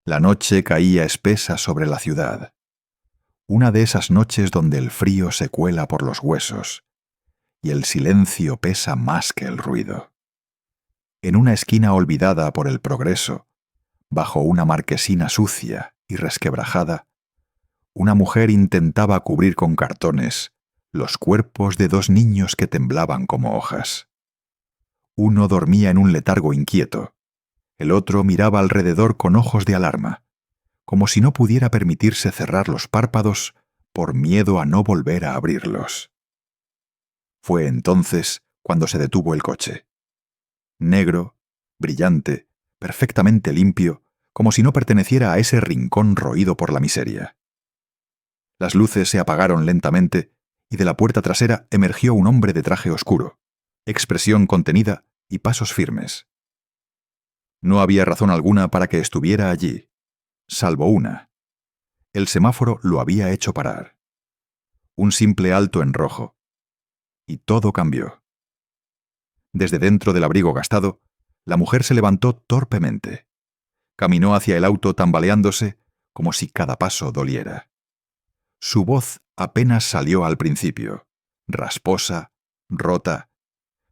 La noche caía espesa sobre la ciudad. Una de esas noches donde el frío se cuela por los huesos y el silencio pesa más que el ruido. En una esquina olvidada por el progreso, bajo una marquesina sucia y resquebrajada, una mujer intentaba cubrir con cartones los cuerpos de dos niños que temblaban como hojas. Uno dormía en un letargo inquieto, el otro miraba alrededor con ojos de alarma, como si no pudiera permitirse cerrar los párpados por miedo a no volver a abrirlos. Fue entonces cuando se detuvo el coche. Negro, brillante, perfectamente limpio, como si no perteneciera a ese rincón roído por la miseria. Las luces se apagaron lentamente y de la puerta trasera emergió un hombre de traje oscuro, expresión contenida y pasos firmes. No había razón alguna para que estuviera allí, salvo una. El semáforo lo había hecho parar. Un simple alto en rojo. Y todo cambió. Desde dentro del abrigo gastado, la mujer se levantó torpemente. Caminó hacia el auto tambaleándose como si cada paso doliera. Su voz apenas salió al principio, rasposa, rota,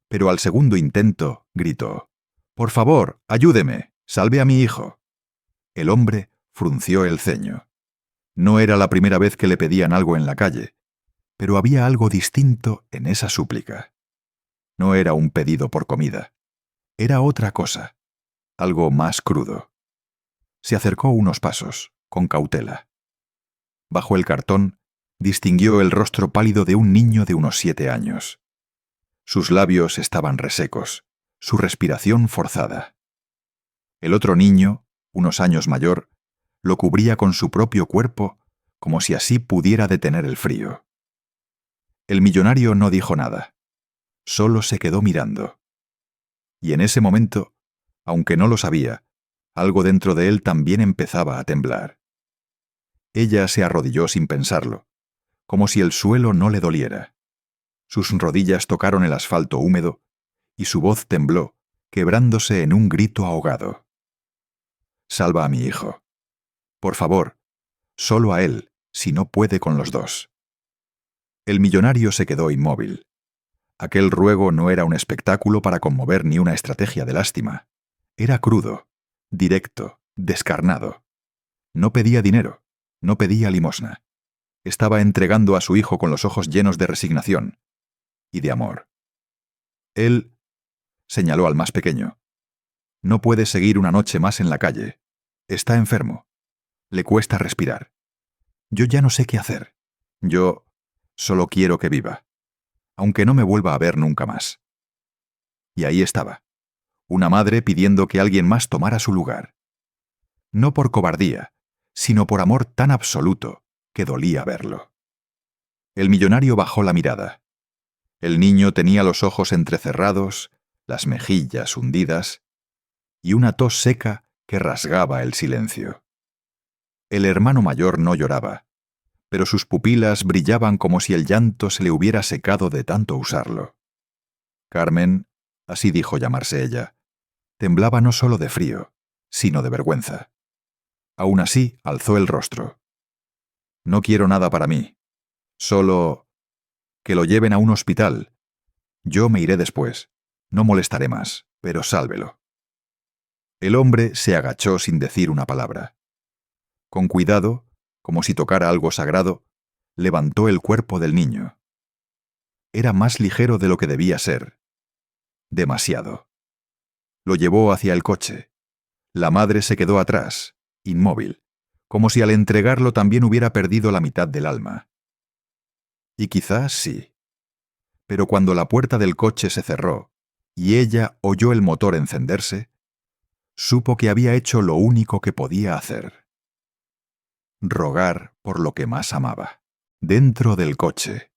pero al segundo intento gritó: «Por favor, ayúdeme, salve a mi hijo». El hombre frunció el ceño. No era la primera vez que le pedían algo en la calle, pero había algo distinto en esa súplica. No era un pedido por comida. Era otra cosa, algo más crudo. Se acercó unos pasos, con cautela. Bajo el cartón, distinguió el rostro pálido de un niño de unos 7 años. Sus labios estaban resecos, su respiración forzada. El otro niño, unos años mayor, lo cubría con su propio cuerpo, como si así pudiera detener el frío. El millonario no dijo nada, solo se quedó mirando. Y en ese momento, aunque no lo sabía, algo dentro de él también empezaba a temblar. Ella se arrodilló sin pensarlo, como si el suelo no le doliera. Sus rodillas tocaron el asfalto húmedo y su voz tembló, quebrándose en un grito ahogado. «Salva a mi hijo. Por favor, solo a él, si no puede con los dos». El millonario se quedó inmóvil. Aquel ruego no era un espectáculo para conmover ni una estrategia de lástima. Era crudo, directo, descarnado. No pedía dinero, no pedía limosna. Estaba entregando a su hijo con los ojos llenos de resignación y de amor. Él señaló al más pequeño. No puede seguir una noche más en la calle. Está enfermo. Le cuesta respirar. Yo ya no sé qué hacer. Yo solo quiero que viva, aunque no me vuelva a ver nunca más. Y ahí estaba, una madre pidiendo que alguien más tomara su lugar. No por cobardía, sino por amor tan absoluto que dolía verlo. El millonario bajó la mirada. El niño tenía los ojos entrecerrados, las mejillas hundidas y una tos seca que rasgaba el silencio. El hermano mayor no lloraba, pero sus pupilas brillaban como si el llanto se le hubiera secado de tanto usarlo. Carmen, así dijo llamarse ella, temblaba no solo de frío, sino de vergüenza. Aún así, alzó el rostro. «No quiero nada para mí. Solo que lo lleven a un hospital. Yo me iré después. No molestaré más, pero sálvelo». El hombre se agachó sin decir una palabra. Con cuidado, como si tocara algo sagrado, levantó el cuerpo del niño. Era más ligero de lo que debía ser. Demasiado. Lo llevó hacia el coche. La madre se quedó atrás, inmóvil, como si al entregarlo también hubiera perdido la mitad del alma. Y quizás sí. Pero cuando la puerta del coche se cerró y ella oyó el motor encenderse, supo que había hecho lo único que podía hacer: rogar por lo que más amaba. Dentro del coche,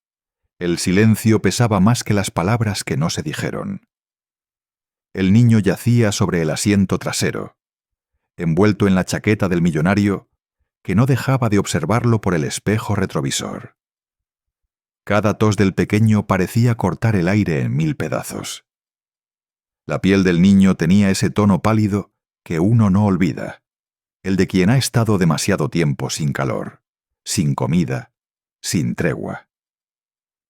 el silencio pesaba más que las palabras que no se dijeron. El niño yacía sobre el asiento trasero, envuelto en la chaqueta del millonario, que no dejaba de observarlo por el espejo retrovisor. Cada tos del pequeño parecía cortar el aire en 1000 pedazos. La piel del niño tenía ese tono pálido que uno no olvida, el de quien ha estado demasiado tiempo sin calor, sin comida, sin tregua.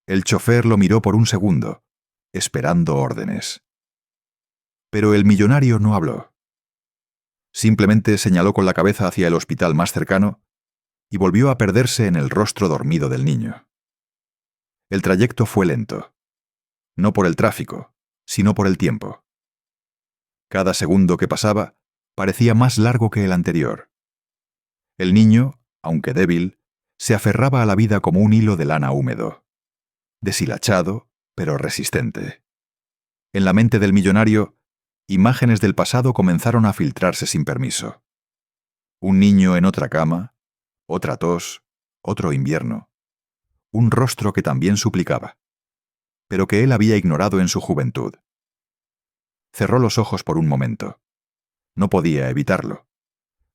El chofer lo miró por un segundo, esperando órdenes. Pero el millonario no habló. Simplemente señaló con la cabeza hacia el hospital más cercano y volvió a perderse en el rostro dormido del niño. El trayecto fue lento, no por el tráfico, sino por el tiempo. Cada segundo que pasaba parecía más largo que el anterior. El niño, aunque débil, se aferraba a la vida como un hilo de lana húmedo, deshilachado, pero resistente. En la mente del millonario, imágenes del pasado comenzaron a filtrarse sin permiso. Un niño en otra cama, otra tos, otro invierno. Un rostro que también suplicaba, pero que él había ignorado en su juventud. Cerró los ojos por un momento. No podía evitarlo.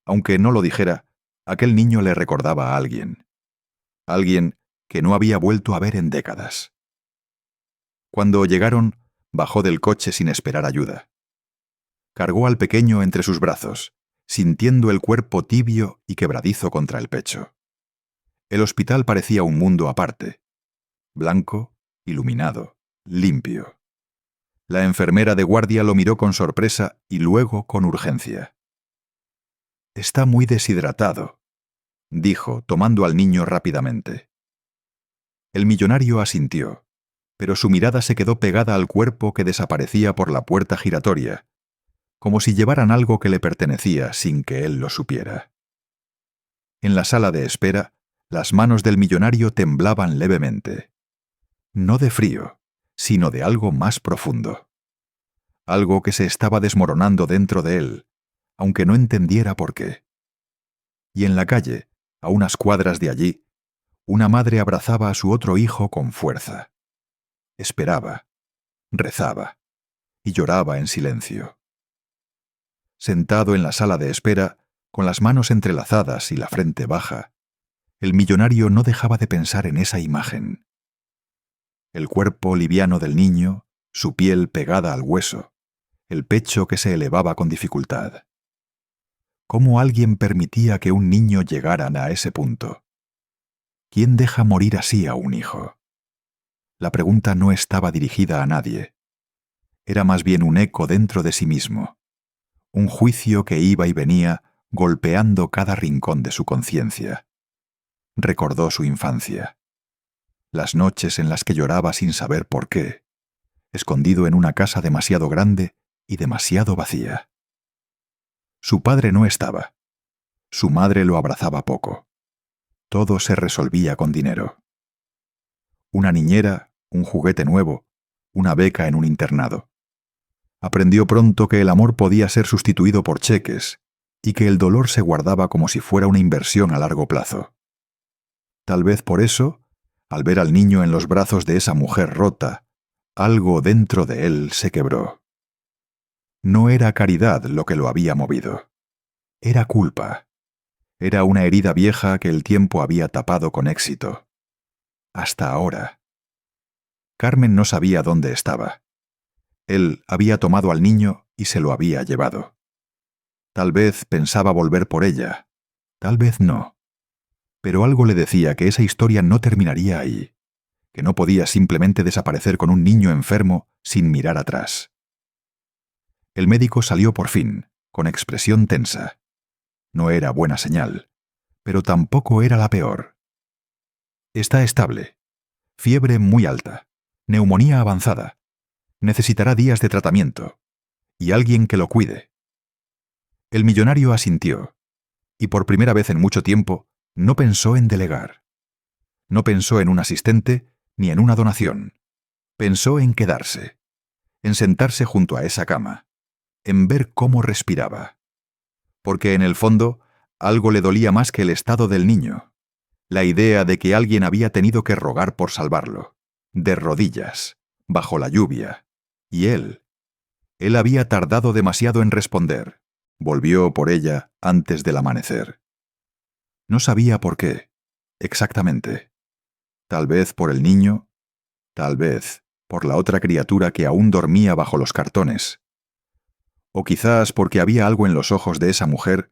Aunque no lo dijera, aquel niño le recordaba a alguien. Alguien que no había vuelto a ver en décadas. Cuando llegaron, bajó del coche sin esperar ayuda. Cargó al pequeño entre sus brazos, sintiendo el cuerpo tibio y quebradizo contra el pecho. El hospital parecía un mundo aparte, blanco, iluminado, limpio. La enfermera de guardia lo miró con sorpresa y luego con urgencia. «Está muy deshidratado», dijo, tomando al niño rápidamente. El millonario asintió, pero su mirada se quedó pegada al cuerpo que desaparecía por la puerta giratoria, como si llevaran algo que le pertenecía sin que él lo supiera. En la sala de espera, las manos del millonario temblaban levemente. No de frío, sino de algo más profundo. Algo que se estaba desmoronando dentro de él, aunque no entendiera por qué. Y en la calle, a unas cuadras de allí, una madre abrazaba a su otro hijo con fuerza. Esperaba, rezaba y lloraba en silencio. Sentado en la sala de espera, con las manos entrelazadas y la frente baja, el millonario no dejaba de pensar en esa imagen. El cuerpo liviano del niño, su piel pegada al hueso, el pecho que se elevaba con dificultad. ¿Cómo alguien permitía que un niño llegara a ese punto? ¿Quién deja morir así a un hijo? La pregunta no estaba dirigida a nadie. Era más bien un eco dentro de sí mismo, un juicio que iba y venía golpeando cada rincón de su conciencia. Recordó su infancia, las noches en las que lloraba sin saber por qué, escondido en una casa demasiado grande y demasiado vacía. Su padre no estaba. Su madre lo abrazaba poco. Todo se resolvía con dinero. Una niñera, un juguete nuevo, una beca en un internado. Aprendió pronto que el amor podía ser sustituido por cheques y que el dolor se guardaba como si fuera una inversión a largo plazo. Tal vez por eso, al ver al niño en los brazos de esa mujer rota, algo dentro de él se quebró. No era caridad lo que lo había movido. Era culpa. Era una herida vieja que el tiempo había tapado con éxito. Hasta ahora. Carmen no sabía dónde estaba. Él había tomado al niño y se lo había llevado. Tal vez pensaba volver por ella. Tal vez no. Pero algo le decía que esa historia no terminaría ahí, que no podía simplemente desaparecer con un niño enfermo sin mirar atrás. El médico salió por fin, con expresión tensa. No era buena señal, pero tampoco era la peor. Está estable. Fiebre muy alta. Neumonía avanzada. Necesitará días de tratamiento. Y alguien que lo cuide. El millonario asintió, y por primera vez en mucho tiempo, no pensó en delegar. No pensó en un asistente ni en una donación. Pensó en quedarse, en sentarse junto a esa cama, en ver cómo respiraba. Porque en el fondo, algo le dolía más que el estado del niño. La idea de que alguien había tenido que rogar por salvarlo, de rodillas, bajo la lluvia. Y él había tardado demasiado en responder. Volvió por ella antes del amanecer. No sabía por qué, exactamente. Tal vez por el niño, tal vez por la otra criatura que aún dormía bajo los cartones. O quizás porque había algo en los ojos de esa mujer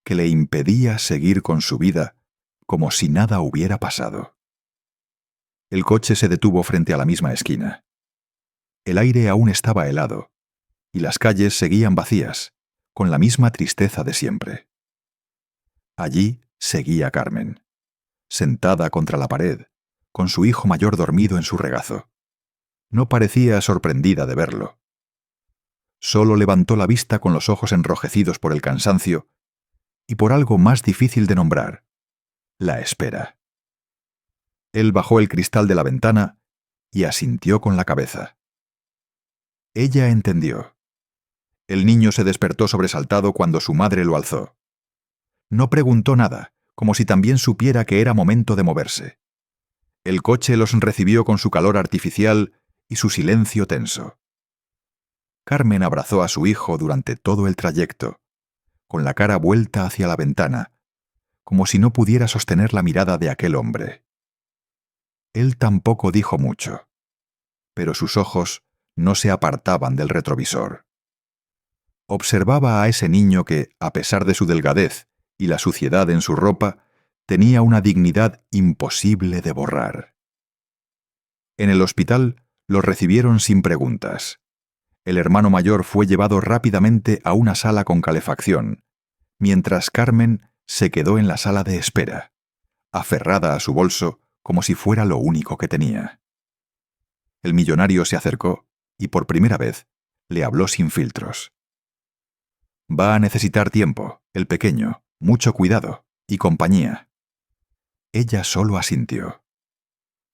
que le impedía seguir con su vida como si nada hubiera pasado. El coche se detuvo frente a la misma esquina. El aire aún estaba helado, y las calles seguían vacías, con la misma tristeza de siempre. Allí seguía Carmen, sentada contra la pared, con su hijo mayor dormido en su regazo. No parecía sorprendida de verlo. Solo levantó la vista con los ojos enrojecidos por el cansancio y por algo más difícil de nombrar: la espera. Él bajó el cristal de la ventana y asintió con la cabeza. Ella entendió. El niño se despertó sobresaltado cuando su madre lo alzó. No preguntó nada, como si también supiera que era momento de moverse. El coche los recibió con su calor artificial y su silencio tenso. Carmen abrazó a su hijo durante todo el trayecto, con la cara vuelta hacia la ventana, como si no pudiera sostener la mirada de aquel hombre. Él tampoco dijo mucho, pero sus ojos no se apartaban del retrovisor. Observaba a ese niño que, a pesar de su delgadez y la suciedad en su ropa, tenía una dignidad imposible de borrar. En el hospital lo recibieron sin preguntas. El hermano mayor fue llevado rápidamente a una sala con calefacción, mientras Carmen se quedó en la sala de espera, aferrada a su bolso como si fuera lo único que tenía. El millonario se acercó y por primera vez le habló sin filtros. Va a necesitar tiempo, el pequeño, mucho cuidado y compañía. Ella solo asintió.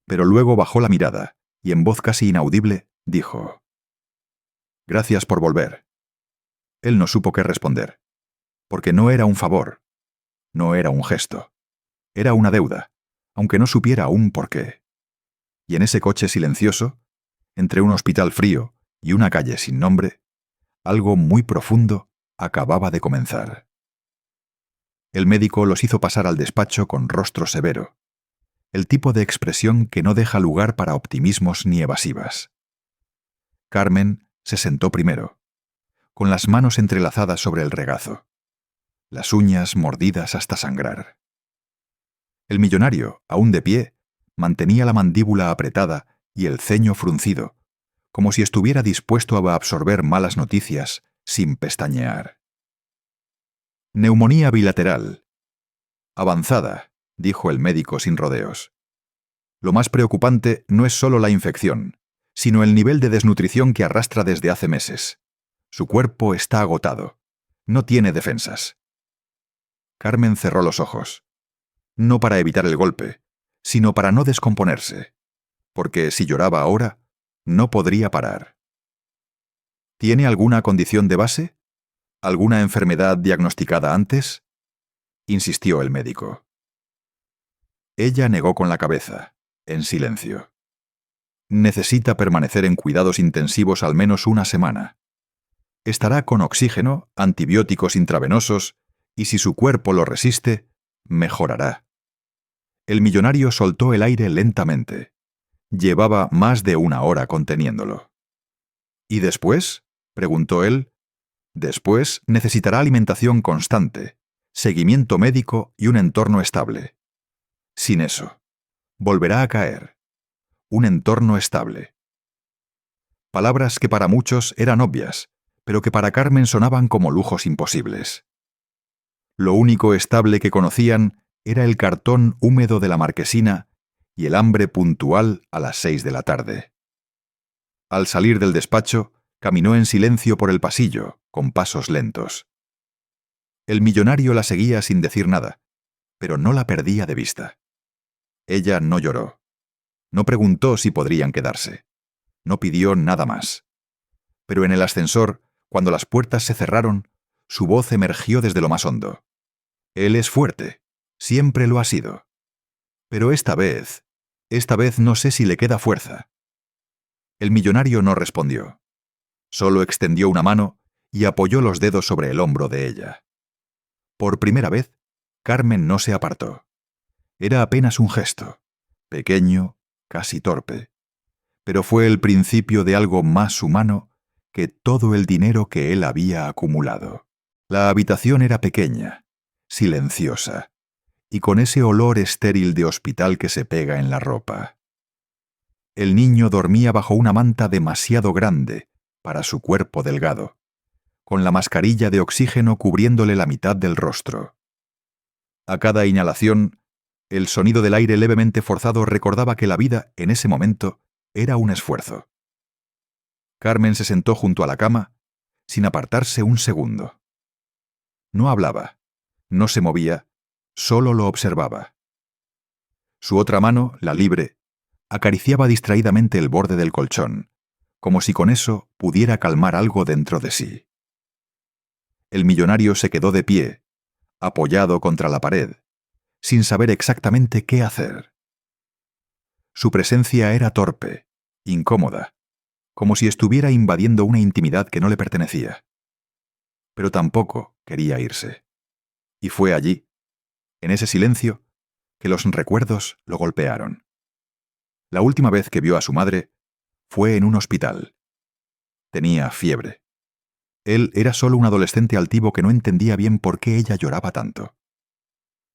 Pero luego bajó la mirada y en voz casi inaudible dijo: «Gracias por volver». Él no supo qué responder, porque no era un favor, no era un gesto, era una deuda, aunque no supiera aún por qué. Y en ese coche silencioso, entre un hospital frío y una calle sin nombre, algo muy profundo acababa de comenzar. El médico los hizo pasar al despacho con rostro severo, el tipo de expresión que no deja lugar para optimismos ni evasivas. Carmen se sentó primero, con las manos entrelazadas sobre el regazo, las uñas mordidas hasta sangrar. El millonario, aún de pie, mantenía la mandíbula apretada y el ceño fruncido, como si estuviera dispuesto a absorber malas noticias sin pestañear. «Neumonía bilateral. Avanzada», dijo el médico sin rodeos. «Lo más preocupante no es solo la infección, sino el nivel de desnutrición que arrastra desde hace meses. Su cuerpo está agotado. No tiene defensas». Carmen cerró los ojos, no para evitar el golpe, sino para no descomponerse, porque si lloraba ahora, no podría parar. «¿Tiene alguna condición de base? ¿Alguna enfermedad diagnosticada antes?», insistió el médico. Ella negó con la cabeza, en silencio. «Necesita permanecer en cuidados intensivos al menos una semana. Estará con oxígeno, antibióticos intravenosos, y si su cuerpo lo resiste, mejorará». El millonario soltó el aire lentamente. Llevaba más de una hora conteniéndolo. «¿Y después?», preguntó él. «Después necesitará alimentación constante, seguimiento médico y un entorno estable. Sin eso, volverá a caer. Un entorno estable». Palabras que para muchos eran obvias, pero que para Carmen sonaban como lujos imposibles. Lo único estable que conocían era el cartón húmedo de la marquesina y el hambre puntual a las 6 de la tarde. Al salir del despacho, caminó en silencio por el pasillo, con pasos lentos. El millonario la seguía sin decir nada, pero no la perdía de vista. Ella no lloró. No preguntó si podrían quedarse. No pidió nada más. Pero en el ascensor, cuando las puertas se cerraron, su voz emergió desde lo más hondo. «Él es fuerte. Siempre lo ha sido. Pero esta vez no sé si le queda fuerza». El millonario no respondió. Solo extendió una mano y apoyó los dedos sobre el hombro de ella. Por primera vez, Carmen no se apartó. Era apenas un gesto, pequeño, casi torpe, pero fue el principio de algo más humano que todo el dinero que él había acumulado. La habitación era pequeña, silenciosa, y con ese olor estéril de hospital que se pega en la ropa. El niño dormía bajo una manta demasiado grande para su cuerpo delgado, con la mascarilla de oxígeno cubriéndole la mitad del rostro. A cada inhalación, el sonido del aire levemente forzado recordaba que la vida, en ese momento, era un esfuerzo. Carmen se sentó junto a la cama, sin apartarse un segundo. No hablaba, no se movía, solo lo observaba. Su otra mano, la libre, acariciaba distraídamente el borde del colchón, como si con eso pudiera calmar algo dentro de sí. El millonario se quedó de pie, apoyado contra la pared, sin saber exactamente qué hacer. Su presencia era torpe, incómoda, como si estuviera invadiendo una intimidad que no le pertenecía. Pero tampoco quería irse. Y fue allí, en ese silencio, que los recuerdos lo golpearon. La última vez que vio a su madre fue en un hospital. Tenía fiebre. Él era solo un adolescente altivo que no entendía bien por qué ella lloraba tanto.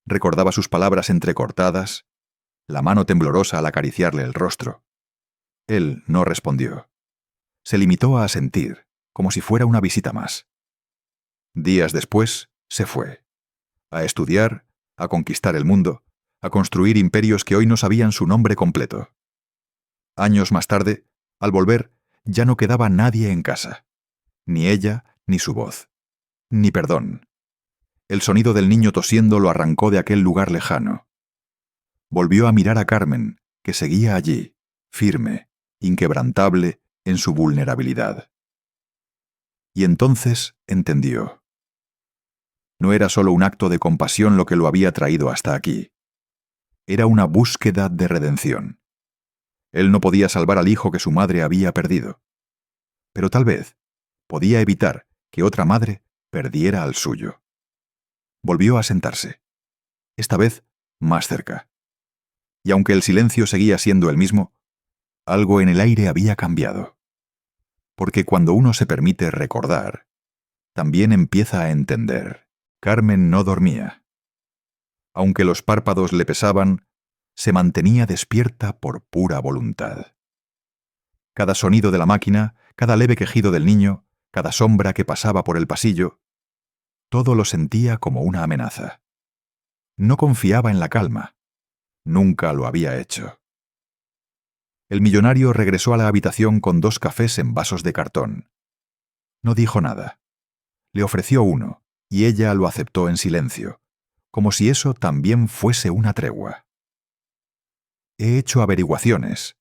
Recordaba sus palabras entrecortadas, la mano temblorosa al acariciarle el rostro. Él no respondió. Se limitó a asentir, como si fuera una visita más. Días después, se fue. A estudiar, a conquistar el mundo, a construir imperios que hoy no sabían su nombre completo. Años más tarde, al volver, ya no quedaba nadie en casa. Ni ella, ni su voz. Ni perdón. El sonido del niño tosiendo lo arrancó de aquel lugar lejano. Volvió a mirar a Carmen, que seguía allí, firme, inquebrantable en su vulnerabilidad. Y entonces entendió. No era solo un acto de compasión lo que lo había traído hasta aquí. Era una búsqueda de redención. Él no podía salvar al hijo que su madre había perdido. Pero tal vez podía evitar que otra madre perdiera al suyo. Volvió a sentarse. Esta vez más cerca. Y aunque el silencio seguía siendo el mismo, algo en el aire había cambiado. Porque cuando uno se permite recordar, también empieza a entender. Carmen no dormía. Aunque los párpados le pesaban, se mantenía despierta por pura voluntad. Cada sonido de la máquina, cada leve quejido del niño, cada sombra que pasaba por el pasillo, todo lo sentía como una amenaza. No confiaba en la calma. Nunca lo había hecho. El millonario regresó a la habitación con 2 cafés en vasos de cartón. No dijo nada. Le ofreció uno, y ella lo aceptó en silencio, como si eso también fuese una tregua. «He hecho averiguaciones»,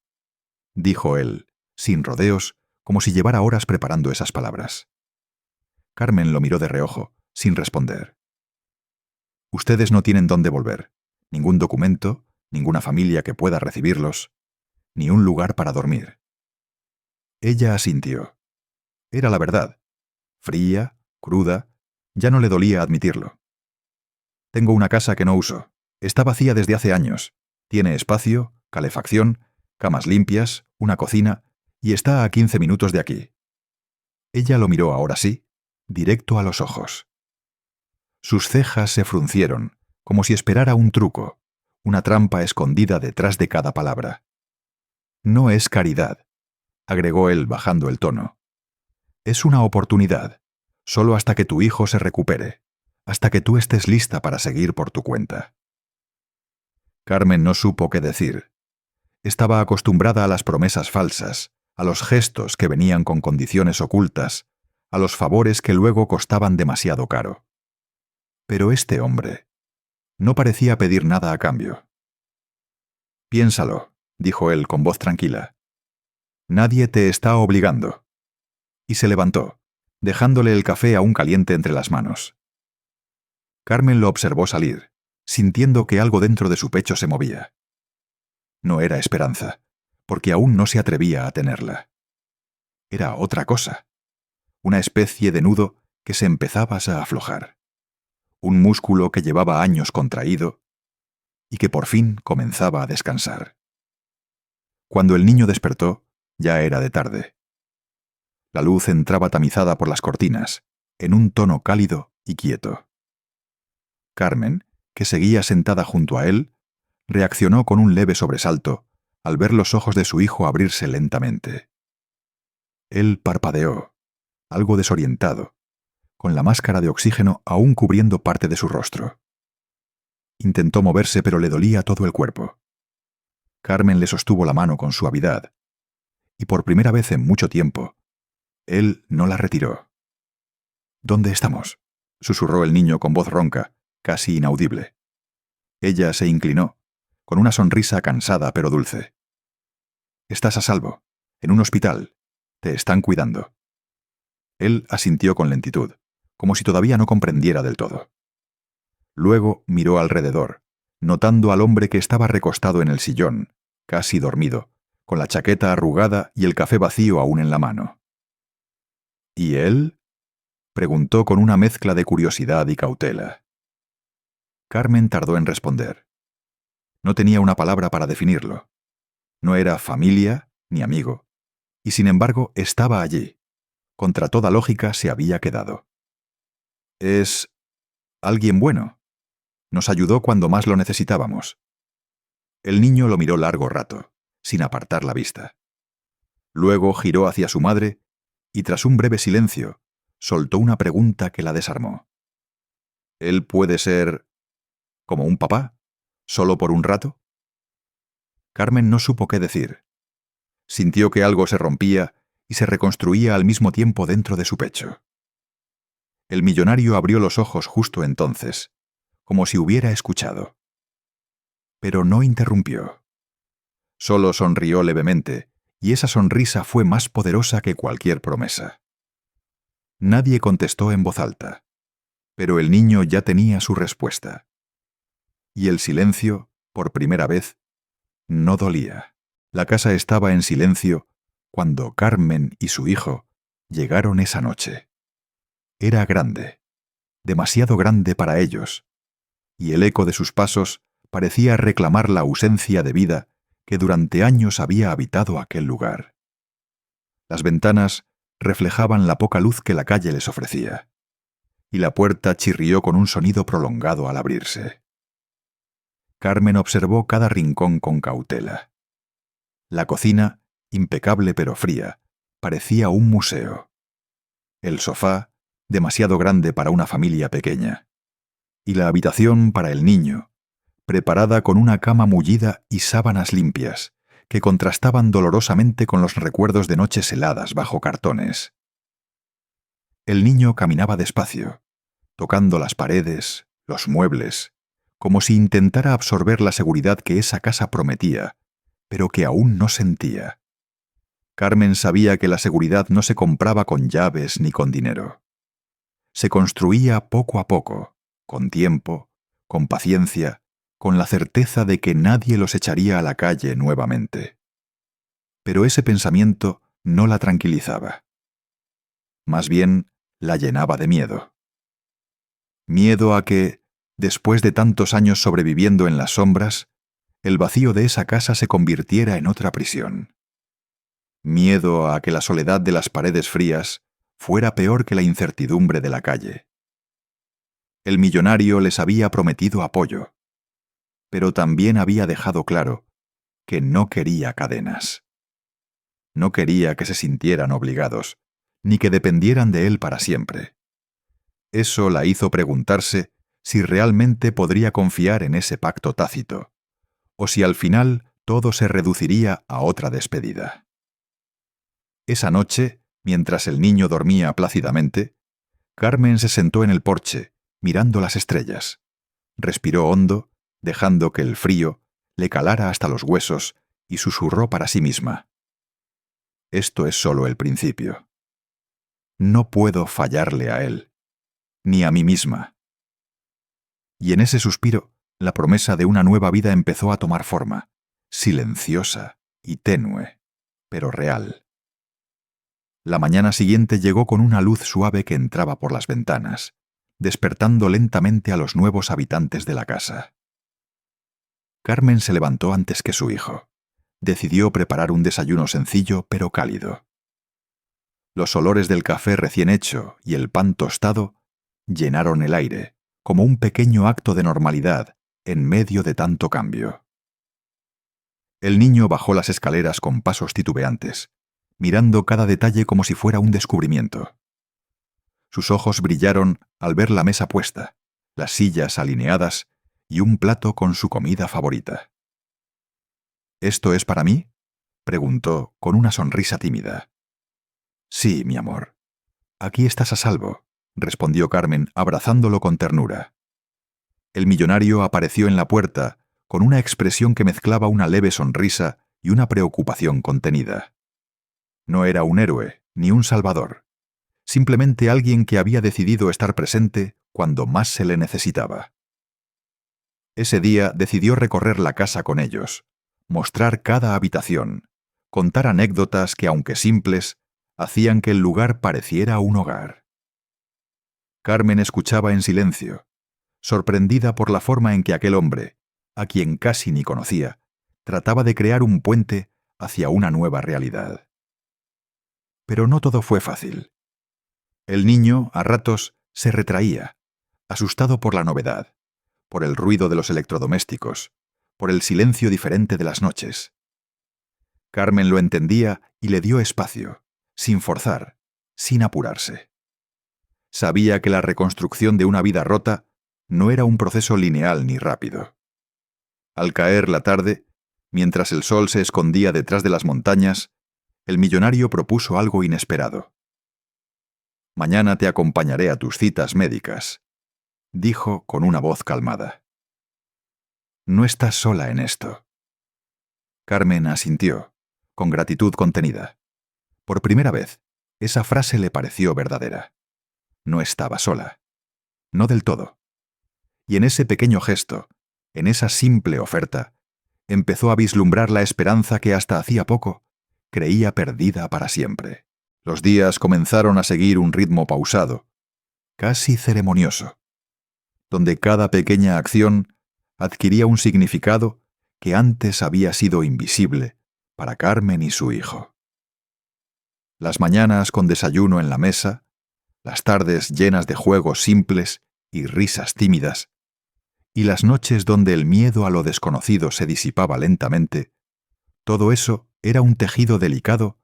dijo él, sin rodeos, como si llevara horas preparando esas palabras. Carmen lo miró de reojo, sin responder. «Ustedes no tienen dónde volver, ningún documento, ninguna familia que pueda recibirlos, ni un lugar para dormir». Ella asintió. Era la verdad. Fría, cruda, ya no le dolía admitirlo. «Tengo una casa que no uso. Está vacía desde hace años. Tiene espacio, calefacción, camas limpias, una cocina, y está a 15 minutos de aquí». Ella lo miró ahora sí, directo a los ojos. Sus cejas se fruncieron, como si esperara un truco, una trampa escondida detrás de cada palabra. «No es caridad», agregó él bajando el tono. «Es una oportunidad, solo hasta que tu hijo se recupere, hasta que tú estés lista para seguir por tu cuenta». Carmen no supo qué decir. Estaba acostumbrada a las promesas falsas, a los gestos que venían con condiciones ocultas, a los favores que luego costaban demasiado caro. Pero este hombre no parecía pedir nada a cambio. «Piénsalo», dijo él con voz tranquila. «Nadie te está obligando». Y se levantó, dejándole el café aún caliente entre las manos. Carmen lo observó salir, sintiendo que algo dentro de su pecho se movía. No era esperanza, porque aún no se atrevía a tenerla. Era otra cosa, una especie de nudo que se empezaba a aflojar, un músculo que llevaba años contraído y que por fin comenzaba a descansar. Cuando el niño despertó, ya era de tarde. La luz entraba tamizada por las cortinas, en un tono cálido y quieto. Carmen, que seguía sentada junto a él, reaccionó con un leve sobresalto al ver los ojos de su hijo abrirse lentamente. Él parpadeó, algo desorientado, con la máscara de oxígeno aún cubriendo parte de su rostro. Intentó moverse, pero le dolía todo el cuerpo. Carmen le sostuvo la mano con suavidad, y por primera vez en mucho tiempo, él no la retiró. «¿Dónde estamos?», susurró el niño con voz ronca, casi inaudible. Ella se inclinó, con una sonrisa cansada pero dulce. «Estás a salvo, en un hospital. Te están cuidando». Él asintió con lentitud, como si todavía no comprendiera del todo. Luego miró alrededor, notando al hombre que estaba recostado en el sillón, casi dormido, con la chaqueta arrugada y el café vacío aún en la mano. «¿Y él?», preguntó con una mezcla de curiosidad y cautela. Carmen tardó en responder. No tenía una palabra para definirlo. No era familia ni amigo, y sin embargo estaba allí. Contra toda lógica se había quedado. «Es alguien bueno. Nos ayudó cuando más lo necesitábamos». El niño lo miró largo rato, sin apartar la vista. Luego giró hacia su madre y, tras un breve silencio, soltó una pregunta que la desarmó. «¿Él puede ser como un papá? ¿Solo por un rato?». Carmen no supo qué decir. Sintió que algo se rompía y se reconstruía al mismo tiempo dentro de su pecho. El millonario abrió los ojos justo entonces, como si hubiera escuchado. Pero no interrumpió. Solo sonrió levemente, y esa sonrisa fue más poderosa que cualquier promesa. Nadie contestó en voz alta, pero el niño ya tenía su respuesta. Y el silencio, por primera vez, no dolía. La casa estaba en silencio cuando Carmen y su hijo llegaron esa noche. Era grande, demasiado grande para ellos, y el eco de sus pasos parecía reclamar la ausencia de vida que durante años había habitado aquel lugar. Las ventanas reflejaban la poca luz que la calle les ofrecía, y la puerta chirrió con un sonido prolongado al abrirse. Carmen observó cada rincón con cautela. La cocina, impecable pero fría, parecía un museo. El sofá, demasiado grande para una familia pequeña. Y la habitación para el niño, preparada con una cama mullida y sábanas limpias, que contrastaban dolorosamente con los recuerdos de noches heladas bajo cartones. El niño caminaba despacio, tocando las paredes, los muebles, como si intentara absorber la seguridad que esa casa prometía, pero que aún no sentía. Carmen sabía que la seguridad no se compraba con llaves ni con dinero. Se construía poco a poco, con tiempo, con paciencia, con la certeza de que nadie los echaría a la calle nuevamente. Pero ese pensamiento no la tranquilizaba. Más bien, la llenaba de miedo. Miedo a que, después de tantos años sobreviviendo en las sombras, el vacío de esa casa se convirtiera en otra prisión. Miedo a que la soledad de las paredes frías fuera peor que la incertidumbre de la calle. El millonario les había prometido apoyo, pero también había dejado claro que no quería cadenas. No quería que se sintieran obligados, ni que dependieran de él para siempre. Eso la hizo preguntarse si realmente podría confiar en ese pacto tácito, o si al final todo se reduciría a otra despedida. Esa noche, mientras el niño dormía plácidamente, Carmen se sentó en el porche, mirando las estrellas. Respiró hondo, dejando que el frío le calara hasta los huesos, y susurró para sí misma: «Esto es solo el principio. No puedo fallarle a él, ni a mí misma». Y en ese suspiro, la promesa de una nueva vida empezó a tomar forma, silenciosa y tenue, pero real. La mañana siguiente llegó con una luz suave que entraba por las ventanas, despertando lentamente a los nuevos habitantes de la casa. Carmen se levantó antes que su hijo. Decidió preparar un desayuno sencillo pero cálido. Los olores del café recién hecho y el pan tostado llenaron el aire, como un pequeño acto de normalidad en medio de tanto cambio. El niño bajó las escaleras con pasos titubeantes, mirando cada detalle como si fuera un descubrimiento. Sus ojos brillaron al ver la mesa puesta, las sillas alineadas y un plato con su comida favorita. ¿Esto es para mí?, preguntó con una sonrisa tímida. Sí, mi amor. Aquí estás a salvo, respondió Carmen abrazándolo con ternura. El millonario apareció en la puerta con una expresión que mezclaba una leve sonrisa y una preocupación contenida. No era un héroe ni un salvador, simplemente alguien que había decidido estar presente cuando más se le necesitaba. Ese día decidió recorrer la casa con ellos, mostrar cada habitación, contar anécdotas que, aunque simples, hacían que el lugar pareciera un hogar. Carmen escuchaba en silencio, sorprendida por la forma en que aquel hombre, a quien casi ni conocía, trataba de crear un puente hacia una nueva realidad. Pero no todo fue fácil. El niño, a ratos, se retraía, asustado por la novedad, por el ruido de los electrodomésticos, por el silencio diferente de las noches. Carmen lo entendía y le dio espacio, sin forzar, sin apurarse. Sabía que la reconstrucción de una vida rota no era un proceso lineal ni rápido. Al caer la tarde, mientras el sol se escondía detrás de las montañas, el millonario propuso algo inesperado. «Mañana te acompañaré a tus citas médicas», dijo con una voz calmada. «No estás sola en esto». Carmen asintió, con gratitud contenida. Por primera vez, esa frase le pareció verdadera. No estaba sola. No del todo. Y en ese pequeño gesto, en esa simple oferta, empezó a vislumbrar la esperanza que hasta hacía poco creía perdida para siempre. Los días comenzaron a seguir un ritmo pausado, casi ceremonioso, donde cada pequeña acción adquiría un significado que antes había sido invisible para Carmen y su hijo. Las mañanas con desayuno en la mesa, las tardes llenas de juegos simples y risas tímidas, y las noches donde el miedo a lo desconocido se disipaba lentamente, todo eso era un tejido delicado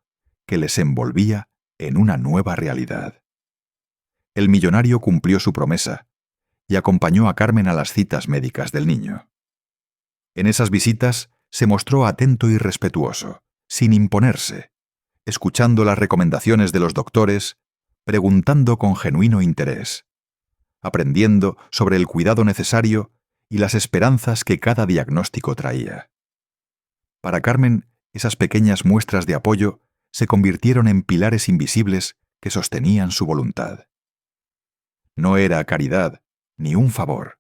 que les envolvía en una nueva realidad. El millonario cumplió su promesa y acompañó a Carmen a las citas médicas del niño. En esas visitas se mostró atento y respetuoso, sin imponerse, escuchando las recomendaciones de los doctores, preguntando con genuino interés, aprendiendo sobre el cuidado necesario y las esperanzas que cada diagnóstico traía. Para Carmen, esas pequeñas muestras de apoyo se convirtieron en pilares invisibles que sostenían su voluntad. No era caridad ni un favor.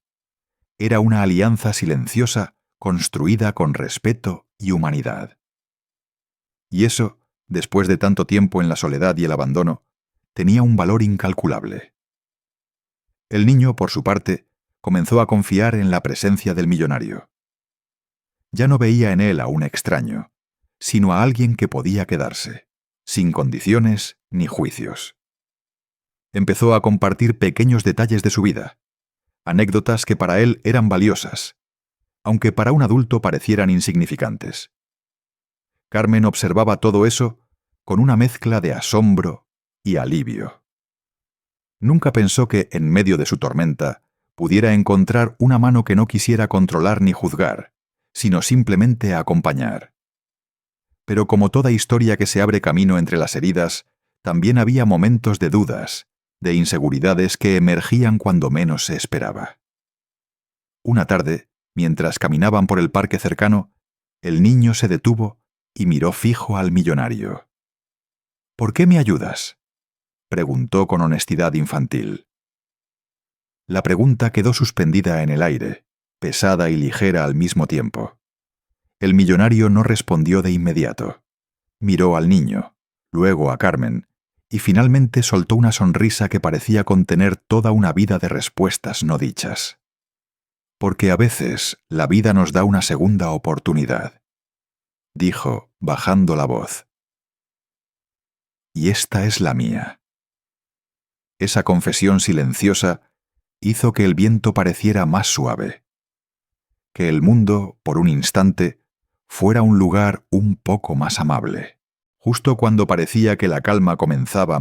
Era una alianza silenciosa construida con respeto y humanidad. Y eso, después de tanto tiempo en la soledad y el abandono, tenía un valor incalculable. El niño, por su parte, comenzó a confiar en la presencia del millonario. Ya no veía en él a un extraño, sino a alguien que podía quedarse, sin condiciones ni juicios. Empezó a compartir pequeños detalles de su vida, anécdotas que para él eran valiosas, aunque para un adulto parecieran insignificantes. Carmen observaba todo eso con una mezcla de asombro y alivio. Nunca pensó que, en medio de su tormenta, pudiera encontrar una mano que no quisiera controlar ni juzgar, sino simplemente acompañar. Pero como toda historia que se abre camino entre las heridas, también había momentos de dudas, de inseguridades que emergían cuando menos se esperaba. Una tarde, mientras caminaban por el parque cercano, el niño se detuvo y miró fijo al millonario. «¿Por qué me ayudas?», preguntó con honestidad infantil. La pregunta quedó suspendida en el aire, pesada y ligera al mismo tiempo. El millonario no respondió de inmediato. Miró al niño, luego a Carmen, y finalmente soltó una sonrisa que parecía contener toda una vida de respuestas no dichas. «Porque a veces la vida nos da una segunda oportunidad», dijo, bajando la voz. «Y esta es la mía». Esa confesión silenciosa hizo que el viento pareciera más suave, que el mundo, por un instante, fuera un lugar un poco más amable. Justo cuando parecía que la calma comenzaba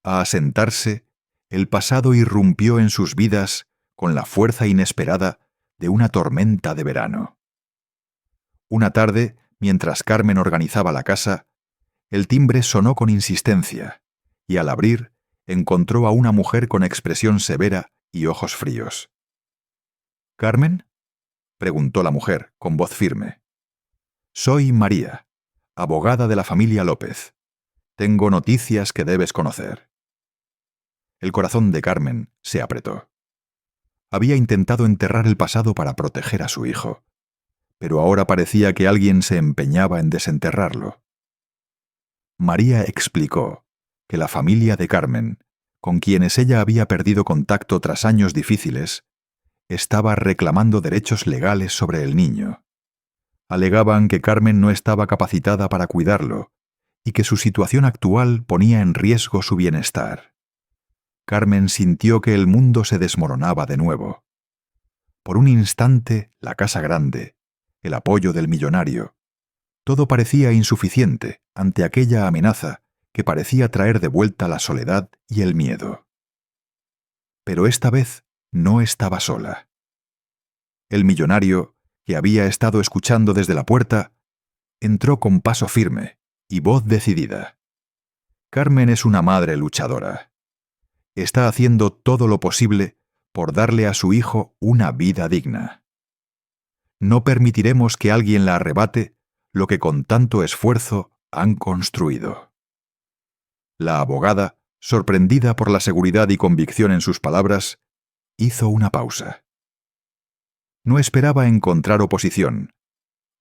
a asentarse, el pasado irrumpió en sus vidas con la fuerza inesperada de una tormenta de verano. Una tarde, mientras Carmen organizaba la casa, el timbre sonó con insistencia, y al abrir, encontró a una mujer con expresión severa y ojos fríos. «¿Carmen?», preguntó la mujer, con voz firme. «Soy María, abogada de la familia López. Tengo noticias que debes conocer». El corazón de Carmen se apretó. Había intentado enterrar el pasado para proteger a su hijo, pero ahora parecía que alguien se empeñaba en desenterrarlo. María explicó que la familia de Carmen, con quienes ella había perdido contacto tras años difíciles, estaba reclamando derechos legales sobre el niño. Alegaban que Carmen no estaba capacitada para cuidarlo y que su situación actual ponía en riesgo su bienestar. Carmen sintió que el mundo se desmoronaba de nuevo. Por un instante, la casa grande, el apoyo del millonario, todo parecía insuficiente ante aquella amenaza que parecía traer de vuelta la soledad y el miedo. Pero esta vez no estaba sola. El millonario, que había estado escuchando desde la puerta, entró con paso firme y voz decidida. Carmen es una madre luchadora. Está haciendo todo lo posible por darle a su hijo una vida digna. No permitiremos que alguien la arrebate lo que con tanto esfuerzo han construido. La abogada, sorprendida por la seguridad y convicción en sus palabras, hizo una pausa. No esperaba encontrar oposición,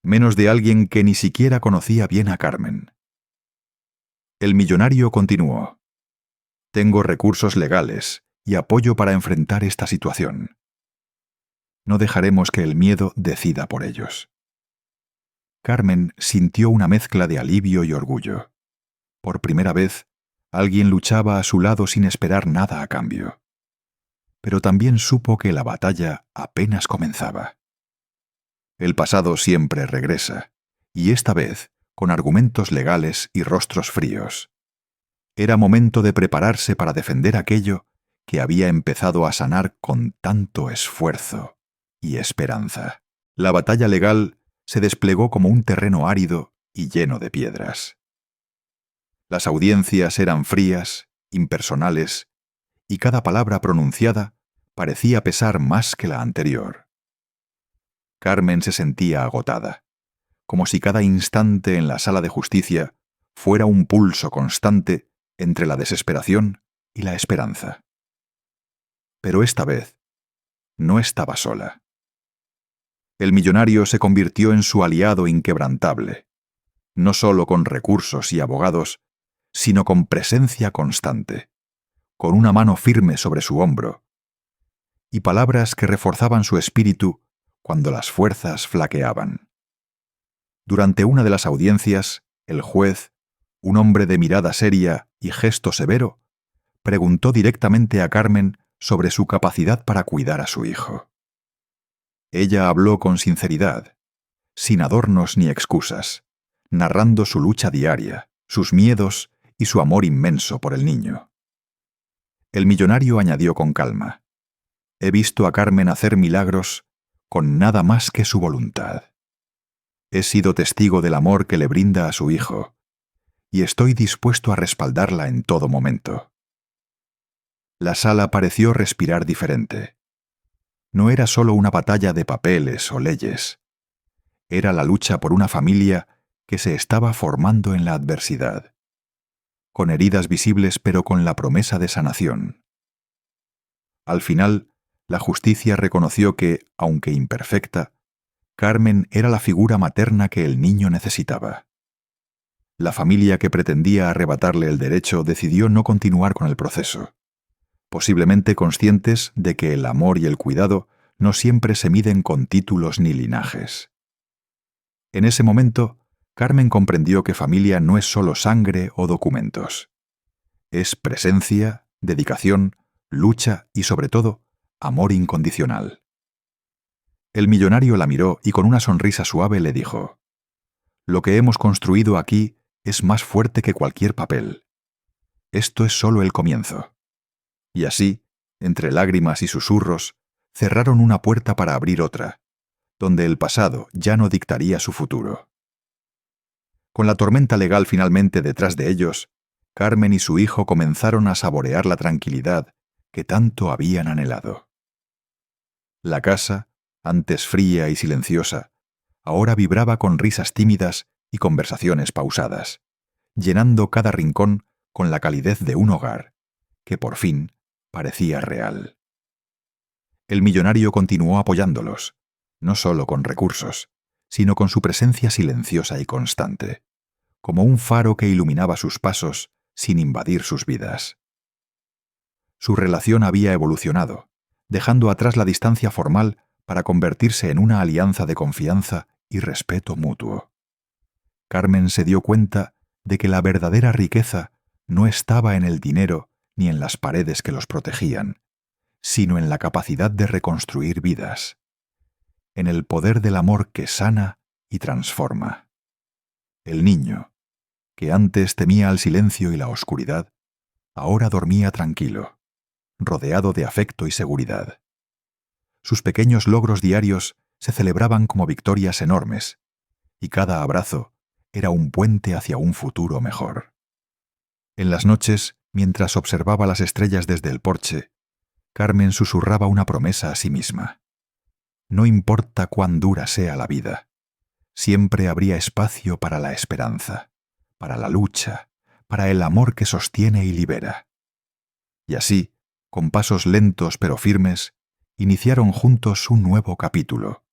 menos de alguien que ni siquiera conocía bien a Carmen. El millonario continuó: «Tengo recursos legales y apoyo para enfrentar esta situación. No dejaremos que el miedo decida por ellos». Carmen sintió una mezcla de alivio y orgullo. Por primera vez, alguien luchaba a su lado sin esperar nada a cambio. Pero también supo que la batalla apenas comenzaba. El pasado siempre regresa, y esta vez con argumentos legales y rostros fríos. Era momento de prepararse para defender aquello que había empezado a sanar con tanto esfuerzo y esperanza. La batalla legal se desplegó como un terreno árido y lleno de piedras. Las audiencias eran frías, impersonales, y cada palabra pronunciada parecía pesar más que la anterior. Carmen se sentía agotada, como si cada instante en la sala de justicia fuera un pulso constante entre la desesperación y la esperanza. Pero esta vez no estaba sola. El millonario se convirtió en su aliado inquebrantable, no solo con recursos y abogados, sino con presencia constante, con una mano firme sobre su hombro, y palabras que reforzaban su espíritu cuando las fuerzas flaqueaban. Durante una de las audiencias, el juez, un hombre de mirada seria y gesto severo, preguntó directamente a Carmen sobre su capacidad para cuidar a su hijo. Ella habló con sinceridad, sin adornos ni excusas, narrando su lucha diaria, sus miedos y su amor inmenso por el niño. El millonario añadió con calma: «He visto a Carmen hacer milagros con nada más que su voluntad. He sido testigo del amor que le brinda a su hijo, y estoy dispuesto a respaldarla en todo momento». La sala pareció respirar diferente. No era solo una batalla de papeles o leyes. Era la lucha por una familia que se estaba formando en la adversidad, con heridas visibles pero con la promesa de sanación. Al final, la justicia reconoció que, aunque imperfecta, Carmen era la figura materna que el niño necesitaba. La familia que pretendía arrebatarle el derecho decidió no continuar con el proceso, posiblemente conscientes de que el amor y el cuidado no siempre se miden con títulos ni linajes. En ese momento, Carmen comprendió que familia no es solo sangre o documentos. Es presencia, dedicación, lucha y, sobre todo, amor incondicional. El millonario la miró y con una sonrisa suave le dijo: «Lo que hemos construido aquí es más fuerte que cualquier papel. Esto es solo el comienzo». Y así, entre lágrimas y susurros, cerraron una puerta para abrir otra, donde el pasado ya no dictaría su futuro. Con la tormenta legal finalmente detrás de ellos, Carmen y su hijo comenzaron a saborear la tranquilidad que tanto habían anhelado. La casa, antes fría y silenciosa, ahora vibraba con risas tímidas y conversaciones pausadas, llenando cada rincón con la calidez de un hogar, que por fin parecía real. El millonario continuó apoyándolos, no solo con recursos, sino con su presencia silenciosa y constante, como un faro que iluminaba sus pasos sin invadir sus vidas. Su relación había evolucionado, dejando atrás la distancia formal para convertirse en una alianza de confianza y respeto mutuo. Carmen se dio cuenta de que la verdadera riqueza no estaba en el dinero ni en las paredes que los protegían, sino en la capacidad de reconstruir vidas, en el poder del amor que sana y transforma. El niño, que antes temía al silencio y la oscuridad, ahora dormía tranquilo, rodeado de afecto y seguridad. Sus pequeños logros diarios se celebraban como victorias enormes, y cada abrazo era un puente hacia un futuro mejor. En las noches, mientras observaba las estrellas desde el porche, Carmen susurraba una promesa a sí misma. No importa cuán dura sea la vida, siempre habría espacio para la esperanza, para la lucha, para el amor que sostiene y libera. Y así, con pasos lentos pero firmes, iniciaron juntos un nuevo capítulo,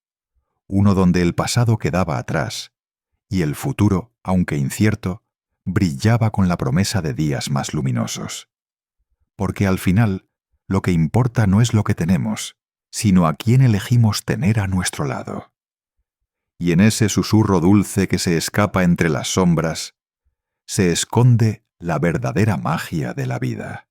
uno donde el pasado quedaba atrás y el futuro, aunque incierto, brillaba con la promesa de días más luminosos. Porque al final, lo que importa no es lo que tenemos, sino a quién elegimos tener a nuestro lado. Y en ese susurro dulce que se escapa entre las sombras, se esconde la verdadera magia de la vida.